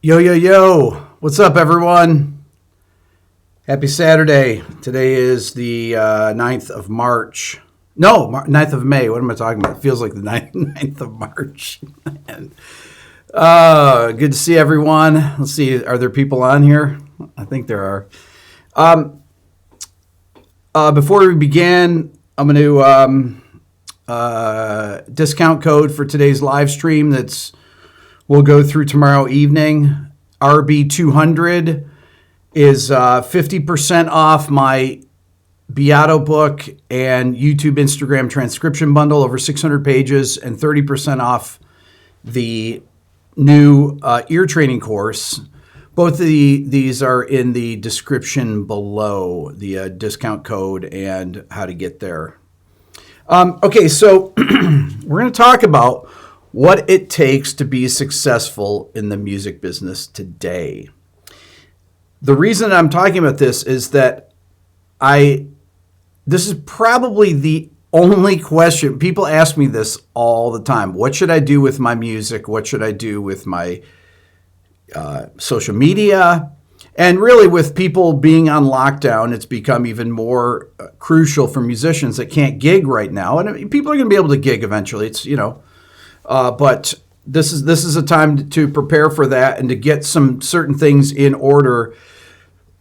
Yo, yo, yo. What's up, everyone? Happy Saturday. Today is the 9th of March. No, 9th of May. What am I talking about? It feels like the 9th of March. Good to see everyone. Let's see. Are there people on here? I think there are. Before we begin, I'm going to discount code for today's live stream we'll go through tomorrow evening. RB200 is 50% off my Beato book and YouTube Instagram transcription bundle, over 600 pages, and 30% off the new ear training course. Both of these are in the description below, the discount code and how to get there. Okay, so we're going to talk about what it takes to be successful in the music business today. The reason I'm talking about this is that this is probably the only question. People ask me this all the time. What should I do with my music? What should I do with my social media? And really, with people being on lockdown, it's become even more crucial for musicians that can't gig right now. And I mean, people are going to be able to gig eventually. It's, but this is a time to prepare for that and to get some certain things in order,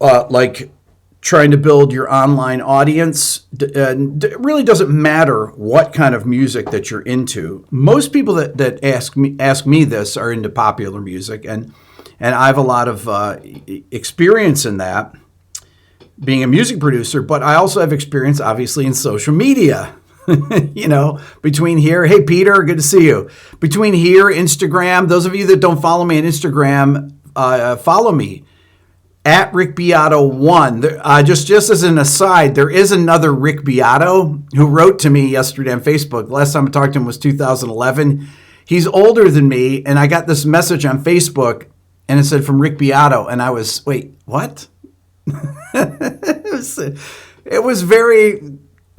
like trying to build your online audience. It really doesn't matter what kind of music that you're into. Most people that ask me this are into popular music, and I have a lot of experience in that, being a music producer. But I also have experience, obviously, in social media. Between here, hey, Peter, good to see you. Between here, Instagram, those of you that don't follow me on Instagram, follow me at Rick Beato 1. Just as an aside, there is another Rick Beato who wrote to me yesterday on Facebook. The last time I talked to him was 2011. He's older than me, and I got this message on Facebook, and it said from Rick Beato, and I was, wait, what? It was very,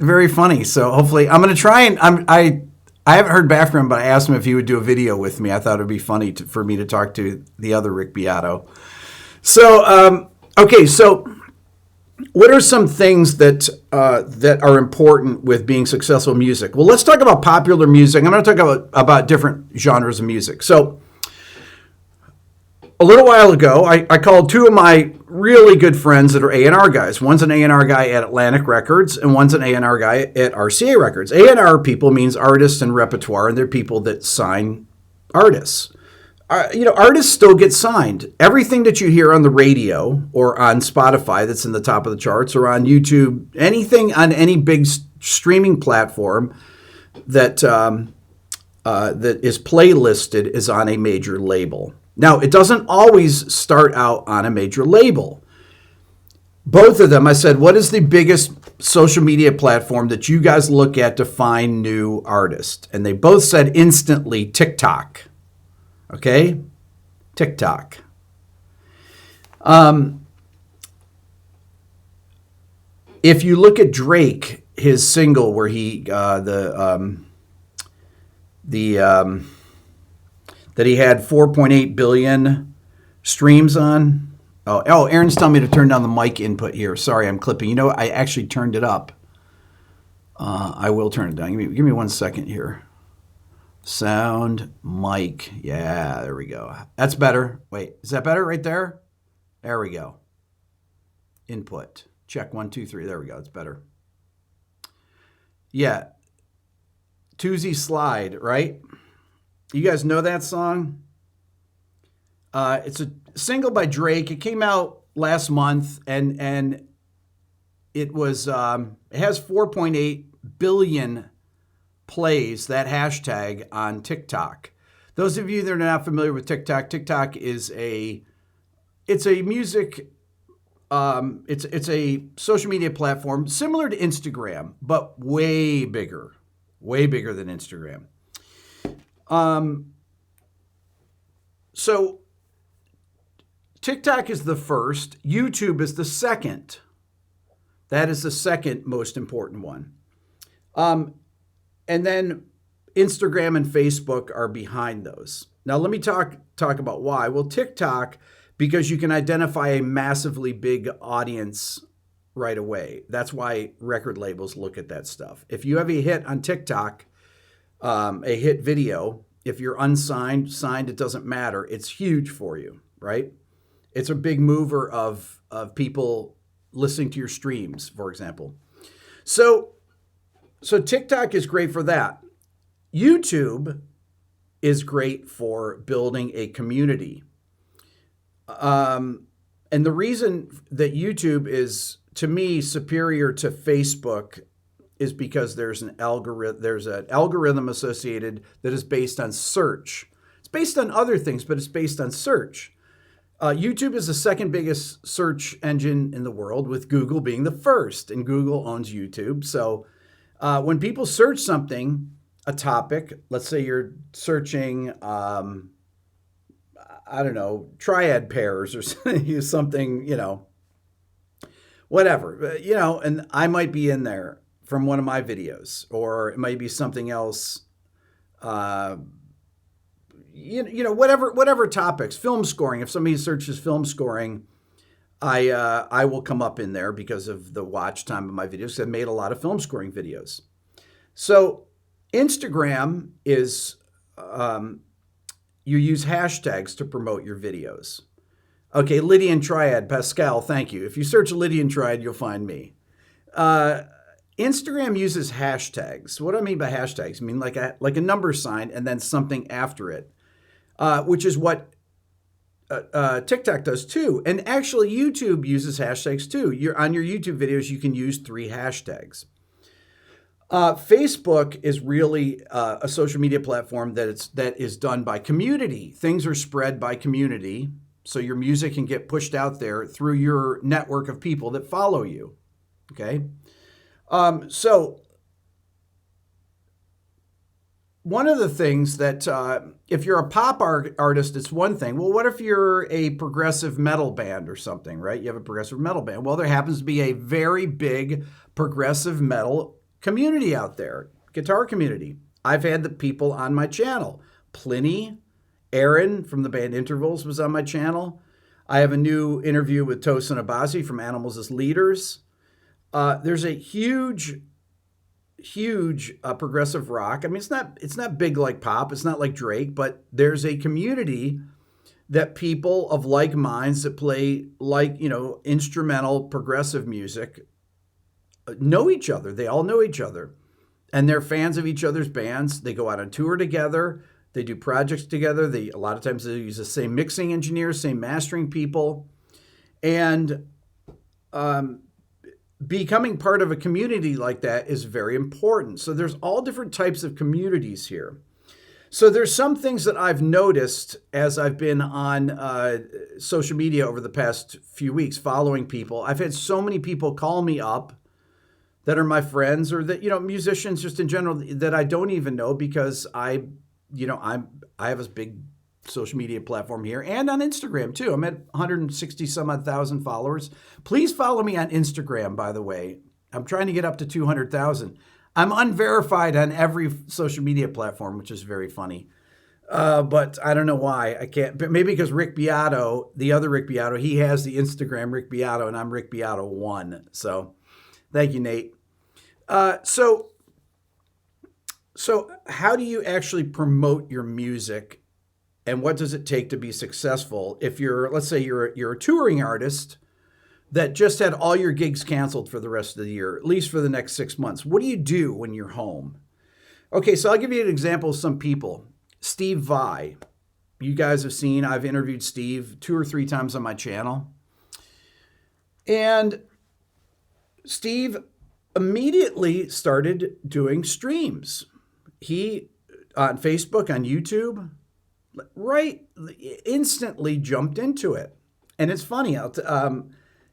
very funny. So hopefully I'm going to try and I haven't heard back from him, but I asked him if he would do a video with me. I thought it would be funny for me to talk to the other Rick Beato. So, okay. So what are some things that are important with being successful in music? Well, let's talk about popular music. I'm going to talk about different genres of music. So a little while ago, I called two of my really good friends that are A&R guys. One's an A&R guy at Atlantic Records, and one's an A&R guy at RCA Records. A&R people means artists and repertoire, and they're people that sign artists. Artists still get signed. Everything that you hear on the radio or on Spotify that's in the top of the charts or on YouTube, anything on any big streaming platform that that is playlisted is on a major label. Now, it doesn't always start out on a major label. Both of them, I said, what is the biggest social media platform that you guys look at to find new artists? And they both said instantly TikTok. Okay? TikTok. If you look at Drake, his single where he that he had 4.8 billion streams on. Oh, Aaron's telling me to turn down the mic input here. Sorry, I'm clipping. I actually turned it up. I will turn it down. Give me 1 second here. Sound, mic. Yeah, there we go. That's better. Wait, is that better right there? There we go. Input. Check 1, 2, 3. There we go. It's better. Yeah. Tuesday Slide, right? You guys know that song? It's a single by Drake. It came out last month, and it was it has 4.8 billion plays, that hashtag, on TikTok. Those of you that are not familiar with TikTok, TikTok is a music it's a social media platform similar to Instagram, but way bigger than Instagram. So TikTok is the first. YouTube is the second. That is the second most important one. And then Instagram and Facebook are behind those. Now, let me talk about why. Well, TikTok, because you can identify a massively big audience right away. That's why record labels look at that stuff. If you have a hit on TikTok, a hit video, if you're unsigned, signed, it doesn't matter. It's huge for you, right? It's a big mover of people listening to your streams, for example. So TikTok is great for that. YouTube is great for building a community. And the reason that YouTube is, to me, superior to Facebook is because there's an algorithm associated that is based on search. It's based on other things, but it's based on search. YouTube is the second biggest search engine in the world, with Google being the first, and Google owns YouTube. So when people search something, a topic, let's say you're searching, triad pairs or something, whatever, and I might be in there from one of my videos, or it might be something else, whatever topics, film scoring. If somebody searches film scoring, I will come up in there because of the watch time of my videos. I've made a lot of film scoring videos. So Instagram is, you use hashtags to promote your videos. Okay, Lydian Triad, Pascal, thank you. If you search Lydian Triad, you'll find me. Instagram uses hashtags. What do I mean by hashtags? I mean like a number sign and then something after it, which is what TikTok does too. And actually, YouTube uses hashtags too. On your YouTube videos, you can use 3 hashtags. Facebook is really a social media platform that is done by community. Things are spread by community, so your music can get pushed out there through your network of people that follow you. Okay, so one of the things that if you're a pop artist, it's one thing. Well, what if you're a progressive metal band or something, right? You have a progressive metal band. Well, there happens to be a very big progressive metal community out there, guitar community. I've had the people on my channel. Pliny, Aaron from the band Intervals was on my channel. I have a new interview with Tosin Abasi from Animals as Leaders. There's a huge progressive rock. I mean, it's not big like pop. It's not like Drake, but there's a community that people of like minds that play instrumental progressive music know each other. They all know each other, and they're fans of each other's bands. They go out on tour together. They do projects together. A lot of times they use the same mixing engineers, same mastering people, and becoming part of a community like that is very important. So there's all different types of communities here. So there's some things that I've noticed as I've been on social media over the past few weeks, following people. I've had so many people call me up that are my friends, or that, musicians just in general that I don't even know, because I have a big social media platform here and on Instagram too. I'm at 160 some odd thousand followers. Please follow me on Instagram, by the way. I'm trying to get up to 200,000. I'm unverified on every social media platform, which is very funny. But I don't know why I can't. But maybe because Rick Beato, the other Rick Beato, he has the Instagram Rick Beato, and I'm Rick Beato 1. So thank you, Nate. So how do you actually promote your music, and what does it take to be successful? If let's say you're a touring artist that just had all your gigs canceled for the rest of the year, at least for the next 6 months, what do you do when you're home? Okay, so I'll give you an example of some people. Steve Vai. You guys have seen, I've interviewed Steve 2 or 3 times on my channel. And Steve immediately started doing streams. He, on Facebook, on YouTube, instantly jumped into it. And it's funny,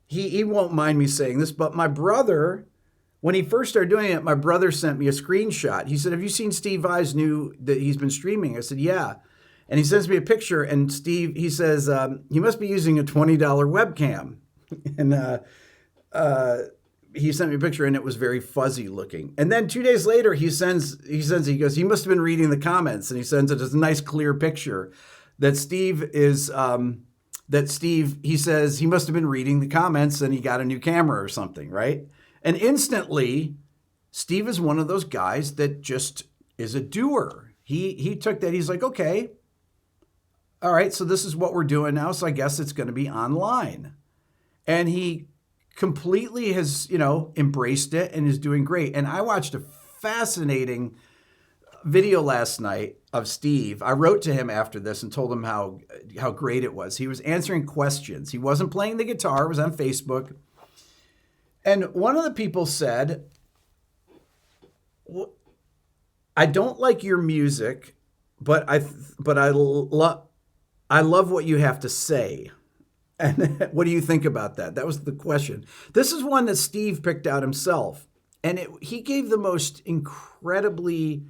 he won't mind me saying this, but my brother, when he first started doing it, my brother sent me a screenshot. He said, "Have you seen Steve Vai's new that he's been streaming?" I said, "Yeah." And he sends me a picture, and Steve, he says, he must be using a $20 webcam. And he sent me a picture and it was very fuzzy looking. And then 2 days later, he goes, he must have been reading the comments, and he sends it as a nice clear picture that Steve is, he says he must have been reading the comments and he got a new camera or something, right? And instantly, Steve is one of those guys that just is a doer. He took that, he's like, okay, all right, so this is what we're doing now, so I guess it's going to be online. And he completely has, embraced it and is doing great. And I watched a fascinating video last night of Steve. I wrote to him after this and told him how great it was. He was answering questions. He wasn't playing the guitar. It was on Facebook. And one of the people said, I don't like your music, but I love what you have to say. And what do you think about that? That was the question. This is one that Steve picked out himself. And he gave the most incredibly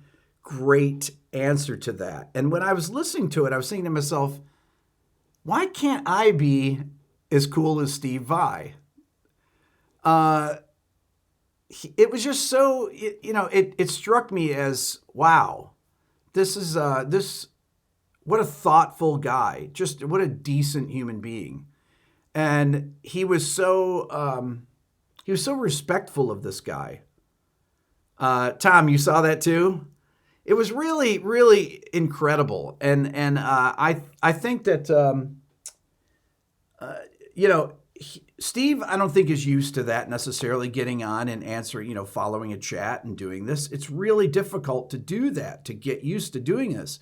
great answer to that. And when I was listening to it, I was thinking to myself, why can't I be as cool as Steve Vai? It was just so, it struck me as, wow, this is, what a thoughtful guy. Just what a decent human being. And he was so respectful of this guy. Tom, you saw that too? It was really, really incredible. And I think that, Steve, I don't think is used to that necessarily, getting on and answering, following a chat and doing this. It's really difficult to do that, to get used to doing this.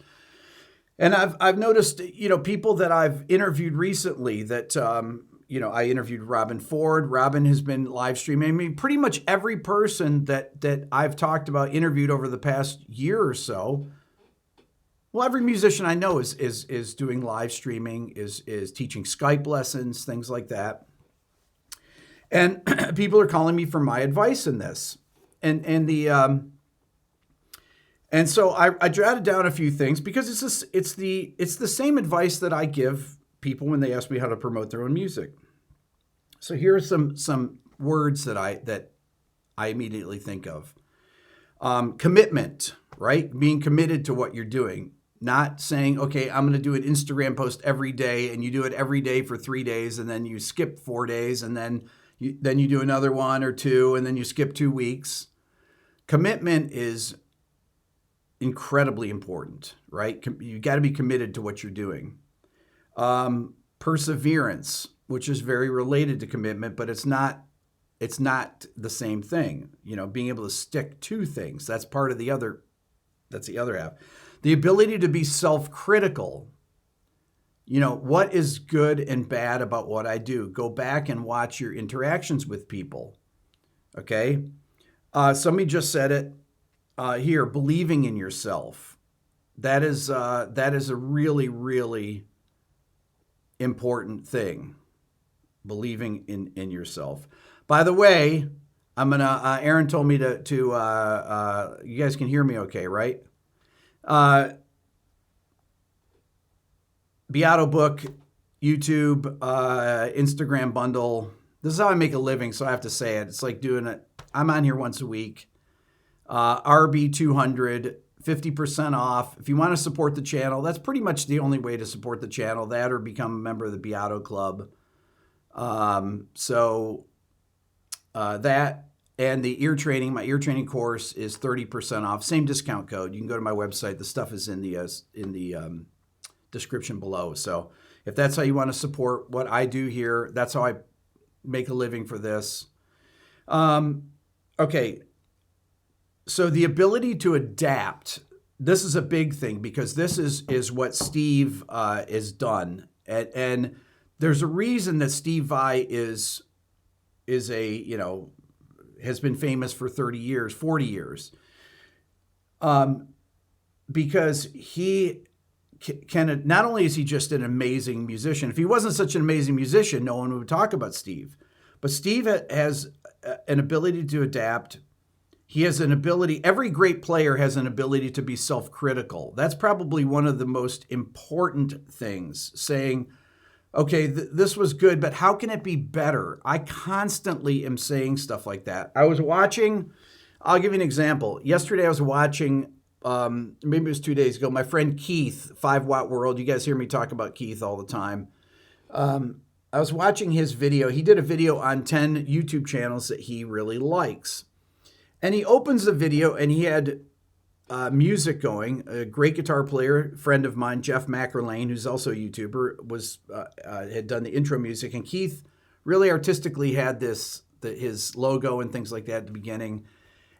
And I've noticed, people that I've interviewed recently that, I interviewed Robin Ford. Robin has been live streaming. I mean, pretty much every person that I've talked about, interviewed over the past year or so. Well, every musician I know is doing live streaming, is teaching Skype lessons, things like that. And people are calling me for my advice in this. And so I jotted down a few things because it's the same advice that I give people when they ask me how to promote their own music. So here are some words that I immediately think of. Commitment, right? Being committed to what you're doing. Not saying, okay, I'm going to do an Instagram post every day, and you do it every day for 3 days, and then you skip 4 days, and then you do another 1 or 2, and then you skip 2 weeks. Commitment is incredibly important, right? You got to be committed to what you're doing. Perseverance, which is very related to commitment, but it's not the same thing. Being able to stick to things, that's part of the other. That's the other half. The ability to be self-critical. What is good and bad about what I do? Go back and watch your interactions with people. Okay. Somebody just said it here. Believing in yourself. That is a really, really important thing. Believing in yourself. By the way, I'm gonna. Aaron told me to. You guys can hear me, okay, right? Beato book, YouTube, Instagram bundle. This is how I make a living, so I have to say it. It's like doing it. I'm on here once a week. RB200, 50% off. If you want to support the channel, that's pretty much the only way to support the channel. That or become a member of the Beato Club. That and the ear training, my ear training course is 30% off. Same discount code. You can go to my website. The stuff is in the description below. So if that's how you want to support what I do here, that's how I make a living for this. Okay. So the ability to adapt, this is a big thing because this is what Steve has done. And there's a reason that Steve Vai is has been famous for 30 years, 40 years. Because he can, not only is he just an amazing musician, if he wasn't such an amazing musician, no one would talk about Steve. But Steve has an ability to adapt. He has an ability, every great player has an ability to be self-critical. That's probably one of the most important things, saying, okay, this was good, but how can it be better? I constantly am saying stuff like that. I was watching, I'll give you an example. Yesterday I was watching, maybe it was 2 days ago, my friend Keith, 5 Watt World. You guys hear me talk about Keith all the time. I was watching his video. He did a video on 10 YouTube channels that he really likes. And he opens the video and he had music going. A great guitar player, friend of mine, Jeff McErlane, who's also a YouTuber, had done the intro music. And Keith really artistically had his logo and things like that at the beginning.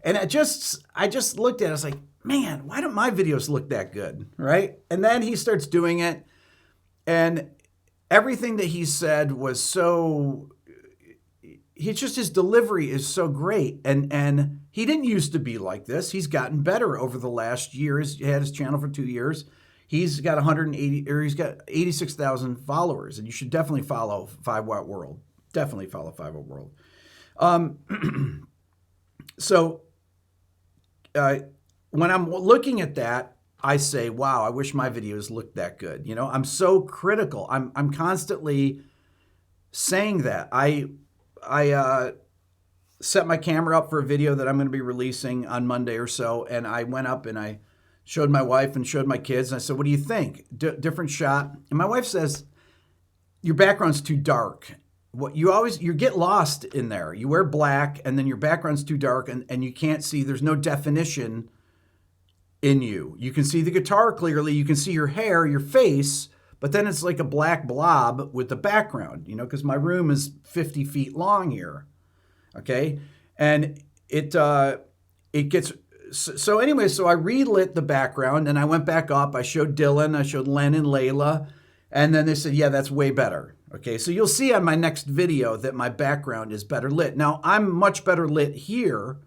And I just looked at it. I was like, man, why don't my videos look that good, right? And then he starts doing it. And everything that he said was so... his delivery is so great. And he didn't used to be like this. He's gotten better over the last year. He had his channel for 2 years. He's got 86,000 followers, and you should definitely follow 5 Watt World. Definitely follow 5 Watt World. When I'm looking at that, I say, wow, I wish my videos looked that good. You know, I'm so critical. I'm constantly saying that. I set my camera up for a video that I'm going to be releasing on Monday or so, and I went up and I showed my wife and showed my kids, and I said, what do you think? Different shot. And my wife says, your background's too dark. You get lost in there. You wear black, and then your background's too dark, and you can't see, there's no definition in you. You can see the guitar clearly, you can see your hair, your face, but then it's like a black blob with the background, you know, because my room is 50 feet long here. Okay. And it gets, so anyway, so I relit the background and I went back up. I showed Dylan, I showed Len and Layla. And then they said, yeah, that's way better. Okay. So you'll see on my next video that my background is better lit. Now I'm much better lit here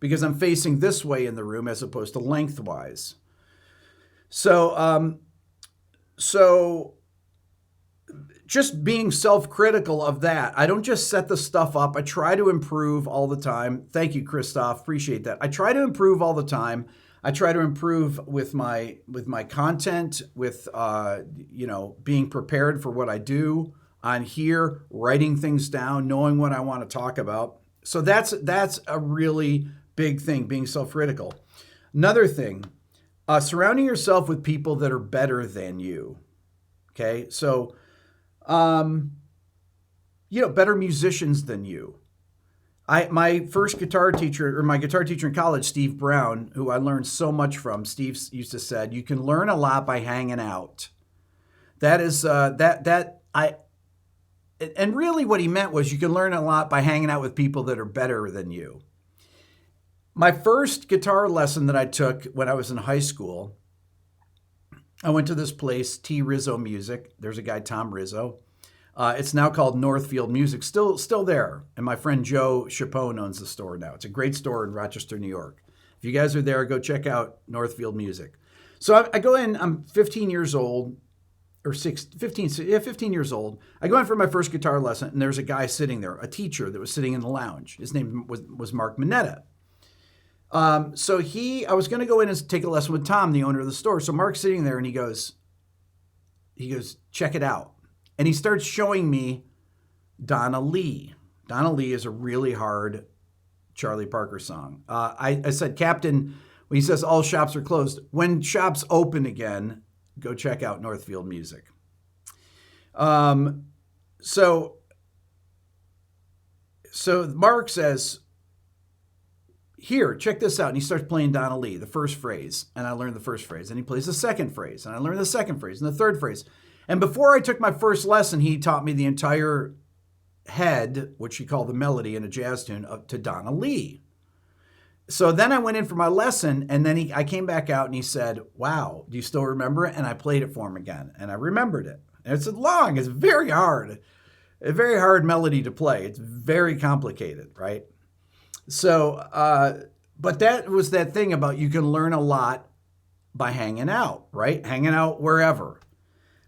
because I'm facing this way in the room as opposed to lengthwise. So just being self-critical of that. I don't just set the stuff up. I try to improve all the time. Thank you, Christoph. Appreciate that. I try to improve all the time. I try to improve with my content, with being prepared for what I do on here, writing things down, knowing what I want to talk about. So that's a really big thing, being self-critical. Another thing, surrounding yourself with people that are better than you. Okay, so, better musicians than you. My guitar teacher in college, Steve Brown, who I learned so much from, Steve used to say, you can learn a lot by hanging out. That is, and really what he meant was you can learn a lot by hanging out with people that are better than you. My first guitar lesson that I took when I was in high school, I went to this place, T. Rizzo Music. There's a guy, Tom Rizzo. It's now called Northfield Music, still there. And my friend Joe Chapone owns the store now. It's a great store in Rochester, New York. If you guys are there, go check out Northfield Music. So I go in, I'm 15 years old, or 15 years old. I go in for my first guitar lesson, and there's a guy sitting there, a teacher that was sitting in the lounge. His name was Mark Minetta. I was going to go in and take a lesson with Tom, the owner of the store. So Mark's sitting there and he goes, check it out. And he starts showing me Donna Lee. Donna Lee is a really hard Charlie Parker song. I said, Captain, when he says all shops are closed, when shops open again, go check out Northfield Music. So Mark says, here, check this out. And he starts playing Donna Lee, the first phrase. And I learned the first phrase. And he plays the second phrase. And I learned the second phrase and the third phrase. And before I took my first lesson, he taught me the entire head, which he called the melody in a jazz tune, up to Donna Lee. So then I went in for my lesson, and then I came back out and he said, wow, do you still remember it? And I played it for him again. And I remembered it. And it's very hard. A very hard melody to play. It's very complicated, right? So, but that was that thing about you can learn a lot by hanging out, right? Hanging out wherever.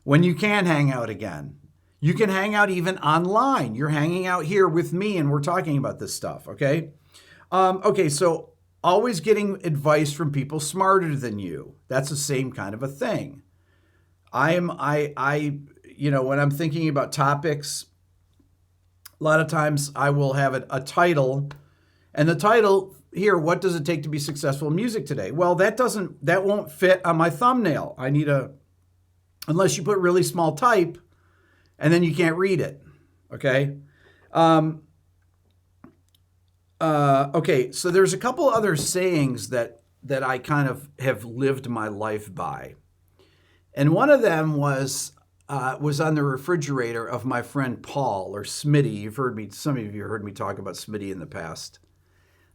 When you can hang out again. You can hang out even online. You're hanging out here with me and we're talking about this stuff, okay? So always getting advice from people smarter than you. That's the same kind of a thing. when I'm thinking about topics, a lot of times I will have a title, and the title here, what does it take to be successful in music today? Well, that won't fit on my thumbnail. I need unless you put really small type, and then you can't read it. Okay. Okay. So there's a couple other sayings that I kind of have lived my life by. And one of them was on the refrigerator of my friend Paul, or Smitty. Some of you heard me talk about Smitty in the past.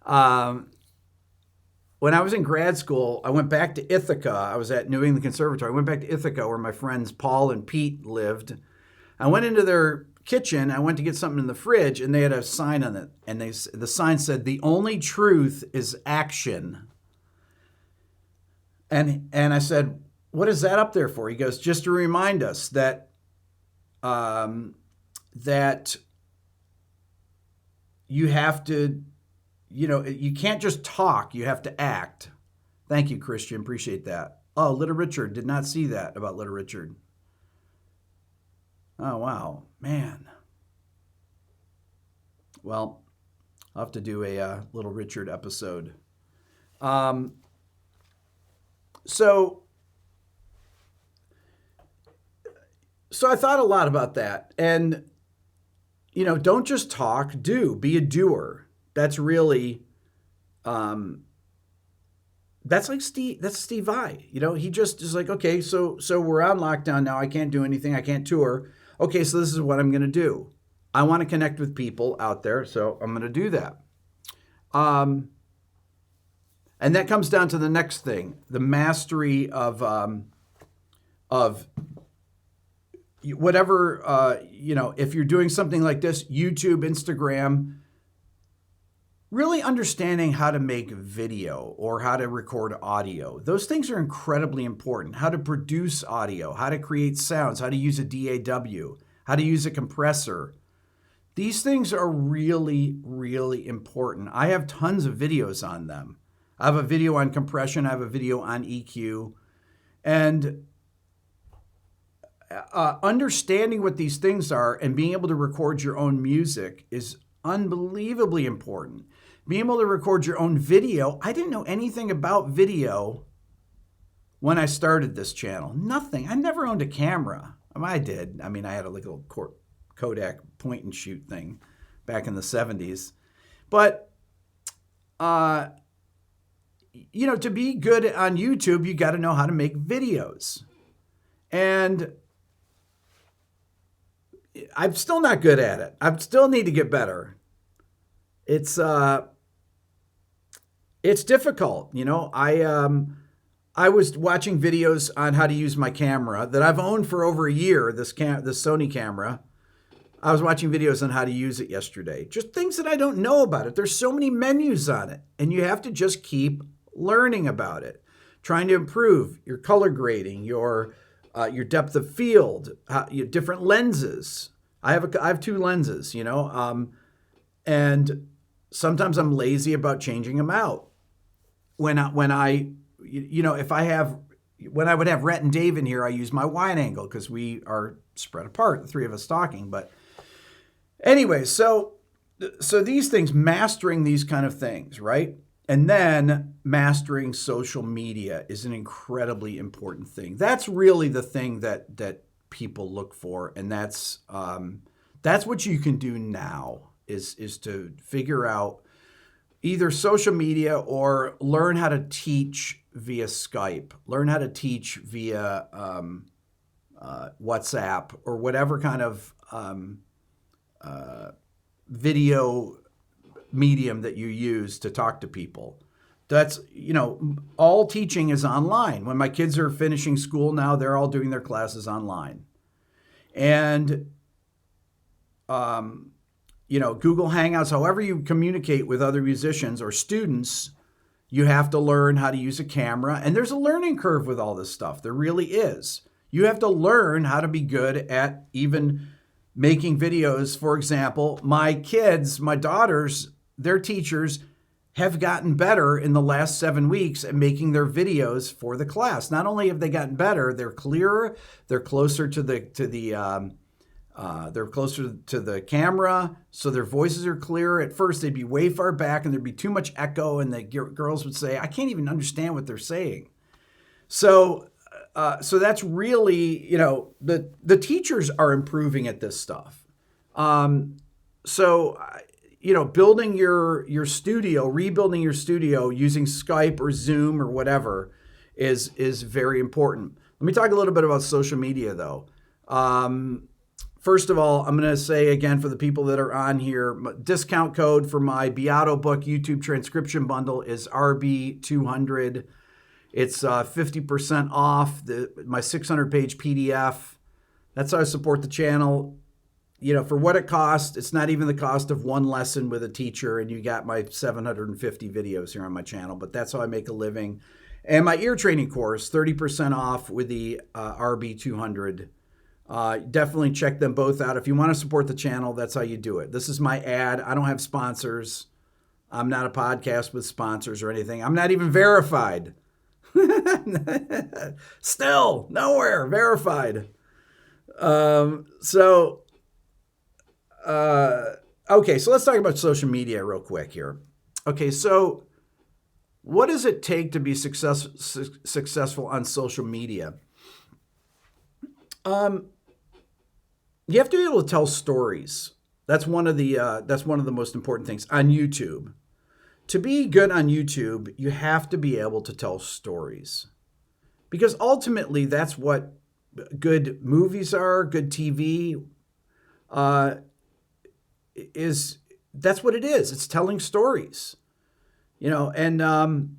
When I was in grad school, I went back to Ithaca. I was at New England Conservatory. I went back to Ithaca where my friends Paul and Pete lived. I went into their kitchen. I went to get something in the fridge, and they had a sign on it. And the sign said, "The only truth is action." And I said, "What is that up there for?" He goes, "Just to remind us that that you have to, you can't just talk, you have to act." Thank you, Christian. Appreciate that. Oh, Little Richard. Did not see that about Little Richard. Oh, wow. Man. Well, I'll have to do a Little Richard episode. So I thought a lot about that. And, don't just talk, be a doer. That's really, that's like Steve Vai. He just is like, okay, so we're on lockdown now. I can't do anything. I can't tour. Okay, so this is what I'm going to do. I want to connect with people out there, so I'm going to do that. And that comes down to the next thing, the mastery of whatever, if you're doing something like this, YouTube, Instagram, really understanding how to make video or how to record audio. Those things are incredibly important. How to produce audio, how to create sounds, how to use a DAW, how to use a compressor. These things are really, really important. I have tons of videos on them. I have a video on compression. I have a video on EQ. And understanding what these things are and being able to record your own music is unbelievably important. Being able to record your own video. I didn't know anything about video when I started this channel. Nothing. I never owned a camera. I did. I had a little Kodak point and shoot thing back in the 70s. But, to be good on YouTube, you got to know how to make videos. And I'm still not good at it. I still need to get better. It's difficult. I was watching videos on how to use my camera that I've owned for over a year, this Sony camera. I was watching videos on how to use it yesterday. Just things that I don't know about it. There's so many menus on it, and you have to just keep learning about it, trying to improve your color grading, your depth of field, your different lenses. I have 2 lenses, and sometimes I'm lazy about changing them out. When I would have Rhett and Dave in here, I use my wide angle because we are spread apart, the 3 of us talking. But anyway, so these things, mastering these kind of things, right? And then mastering social media is an incredibly important thing. That's really the thing that people look for, and that's what you can do now is to figure out either social media or learn how to teach via Skype, learn how to teach via WhatsApp or whatever kind of video medium that you use to talk to people. That's, all teaching is online. When my kids are finishing school now, they're all doing their classes online. And, Google Hangouts, however you communicate with other musicians or students, you have to learn how to use a camera. And there's a learning curve with all this stuff. There really is. You have to learn how to be good at even making videos. For example, my kids, my daughters, their teachers have gotten better in the last 7 weeks at making their videos for the class. Not only have they gotten better, they're clearer, they're closer to the camera, so their voices are clearer. At first, they'd be way far back, and there'd be too much echo, and the girls would say, "I can't even understand what they're saying." So that's really, the teachers are improving at this stuff. Building your studio, rebuilding your studio using Skype or Zoom or whatever is very important. Let me talk a little bit about social media, though. First of all, I'm going to say again for the people that are on here, discount code for my Beato book YouTube transcription bundle is RB200. It's 50% off my 600-page PDF. That's how I support the channel. For what it costs, it's not even the cost of one lesson with a teacher, and you got my 750 videos here on my channel, but that's how I make a living. And my ear training course, 30% off with the RB200. Definitely check them both out. If you want to support the channel, that's how you do it. This is my ad. I don't have sponsors. I'm not a podcast with sponsors or anything. I'm not even verified. Still, nowhere verified. Okay, so let's talk about social media real quick here. Okay, so what does it take to be successful on social media? You have to be able to tell stories. That's one of the most important things on YouTube. To be good on YouTube, you have to be able to tell stories, because ultimately that's what good movies are. Good TV that's what it is. It's telling stories, and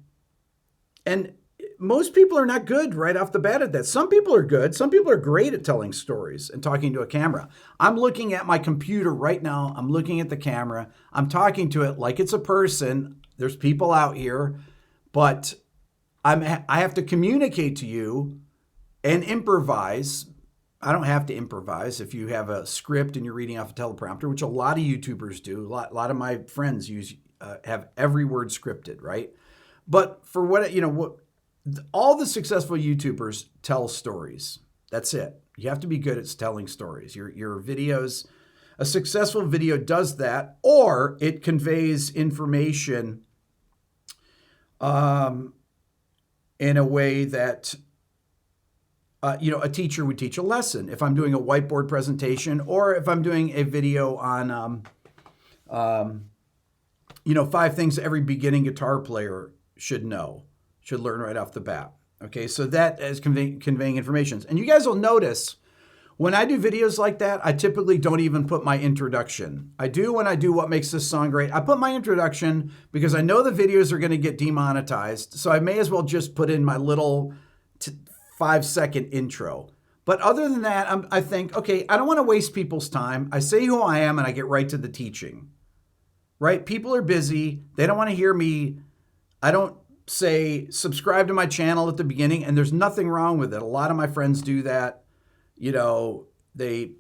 most people are not good right off the bat at that. Some people are good. Some people are great at telling stories and talking to a camera. I'm looking at my computer right now. I'm looking at the camera. I'm talking to it like it's a person. There's people out here, but I have to communicate to you and improvise. I don't have to improvise if you have a script and you're reading off a teleprompter, which a lot of YouTubers do. A lot of my friends have every word scripted, right? But for all the successful YouTubers tell stories. That's it. You have to be good at telling stories. Your videos, a successful video does that, or it conveys information in a way that a teacher would teach a lesson. If I'm doing a whiteboard presentation, or if I'm doing a video on 5 things every beginning guitar player should learn right off the bat. Okay, so that is conveying information. And you guys will notice when I do videos like that, I typically don't even put my introduction. I do when I do What Makes This Song Great. I put my introduction because I know the videos are going to get demonetized, so I may as well just put in my little 5-second intro. But other than that, I think, okay, I don't want to waste people's time. I say who I am and I get right to the teaching. Right? People are busy. They don't want to hear me. I don't say subscribe to my channel at the beginning, and there's nothing wrong with it. A lot of my friends do that. They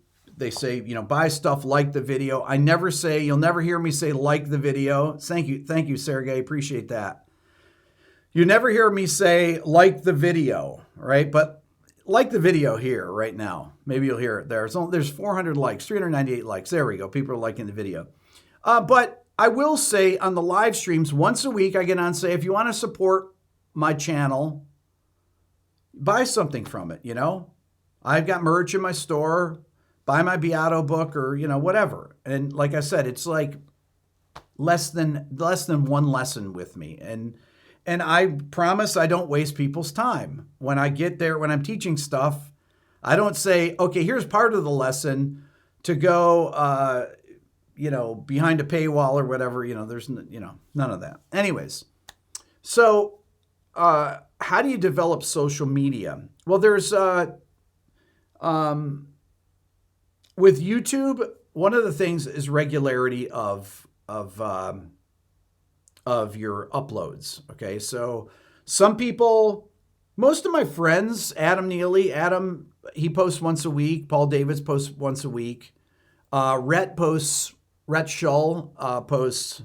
say, buy stuff, like the video. I never say, you'll never hear me say like the video. Thank you, Sergey. Appreciate that. You never hear me say like the video, right? But like the video here right now. Maybe you'll hear it there. There's 400 likes, 398 likes. There we go. People are liking the video. But I will say on the live streams, once a week, I get on and say, if you want to support my channel, buy something from it, I've got merch in my store, buy my Beato book or, whatever. And like I said, it's like less than one lesson with me. And I promise I don't waste people's time. When I get there, when I'm teaching stuff, I don't say, okay, here's part of the lesson to go, behind a paywall or whatever, there's, none of that. Anyways, so how do you develop social media? Well, there's, with YouTube, one of the things is regularity of your uploads. Okay, so some people, most of my friends, Adam Neely, he posts once a week. Paul Davids posts once a week. Rhett Shull posts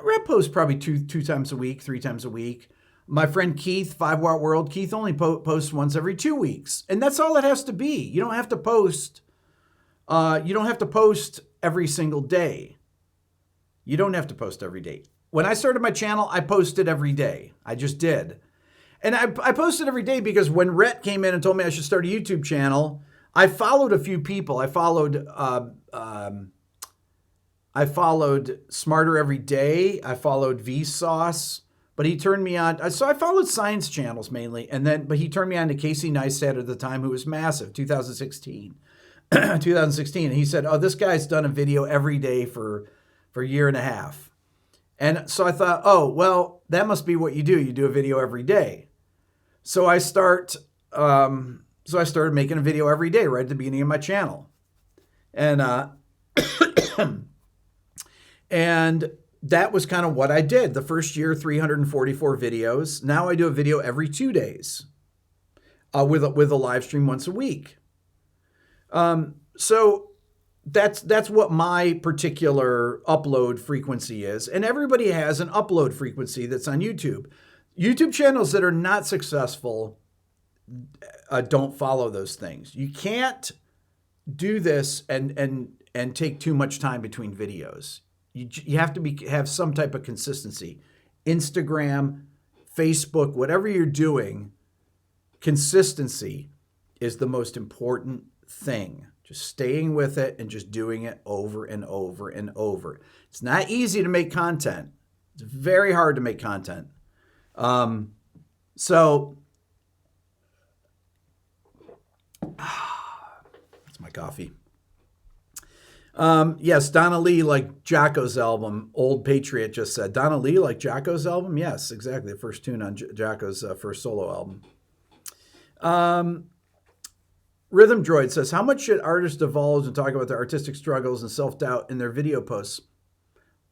Rep posts probably two times a week, 3 times a week. My friend Keith, 5 Watt World, Keith only posts once every 2 weeks. And that's all it has to be. You don't have to post. You don't have to post every single day. You don't have to post every day. When I started my channel, I posted every day. I just did. And I posted every day because when Rhett came in and told me I should start a YouTube channel, I followed a few people. I followed Smarter Every Day. I followed Vsauce. But he turned me on. So I followed science channels mainly. But he turned me on to Casey Neistat at the time, who was massive, 2016. 2016. And he said, oh, this guy's done a video every day for a year and a half. And so I thought, oh, well, that must be what you do. You do a video every day. So I started making a video every day right at the beginning of my channel. And and that was kind of what I did. The first year, 344 videos. Now I do a video every 2 days with a live stream once a week. So that's what my particular upload frequency is. And everybody has an upload frequency that's on YouTube. YouTube channels that are not successful don't follow those things. You can't do this and take too much time between videos. You have to have some type of consistency. Instagram, Facebook, whatever you're doing, consistency is the most important thing. Just staying with it and just doing it over and over and over. It's not easy to make content. It's very hard to make content. So that's my coffee. Yes, Donna Lee like Jocko's album. Old Patriot just said. Donna Lee like Jocko's album? Yes, exactly. The first tune on Jocko's first solo album. Rhythm Droid says, how much should artists divulge and talk about their artistic struggles and self-doubt in their video posts?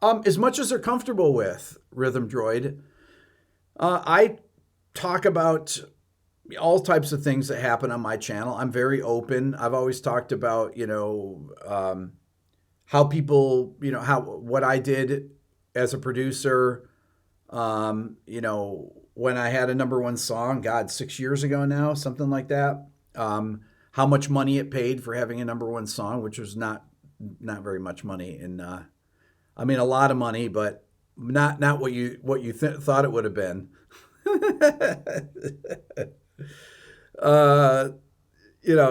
As much as they're comfortable with, Rhythm Droid. I talk about all types of things that happen on my channel. I'm very open. I've always talked about, how people, what I did as a producer, when I had a #1 song, 6 years ago now, something like that. How much money it paid for having a #1 song, which was not very much money. And a lot of money, but not what you thought it would have been.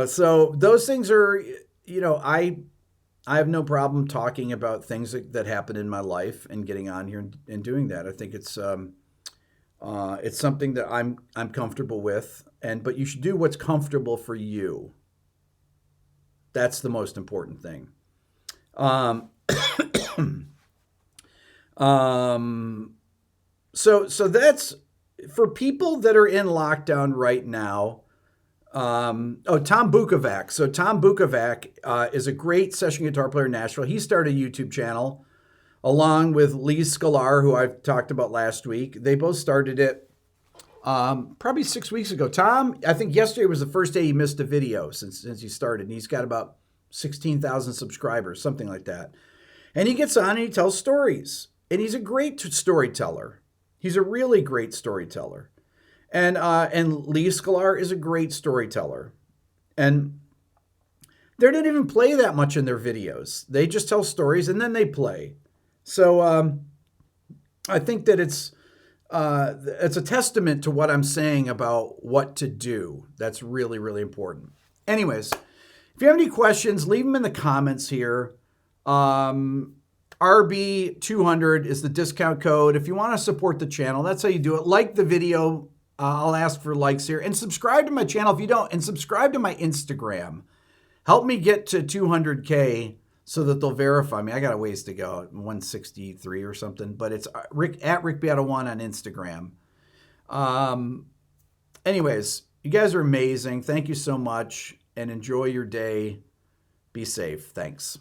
So those things are, I have no problem talking about things that happen in my life and getting on here and doing that. I think it's something that I'm comfortable with, but you should do what's comfortable for you. That's the most important thing. So that's for people that are in lockdown right now. Tom Bukovac. So Tom Bukovac is a great session guitar player in Nashville. He started a YouTube channel along with Lee Scalar, who I've talked about last week. They both started it probably 6 weeks ago. Tom, I think yesterday was the first day he missed a video since he started. And he's got about 16,000 subscribers, something like that. And he gets on and he tells stories. And he's a great storyteller. He's a really great storyteller. And Lee Scalar is a great storyteller. And they don't even play that much in their videos. They just tell stories and then they play. So I think that it's a testament to what I'm saying about what to do. That's really, really important. Anyways, if you have any questions, leave them in the comments here. RB200 is the discount code. If you want to support the channel, that's how you do it. Like the video. I'll ask for likes here. And subscribe to my channel if you don't. And subscribe to my Instagram. Help me get to 200K so that they'll verify me. I got a ways to go, 163 or something. But it's at RickBeato1 on Instagram. Anyways, you guys are amazing. Thank you so much. And enjoy your day. Be safe. Thanks.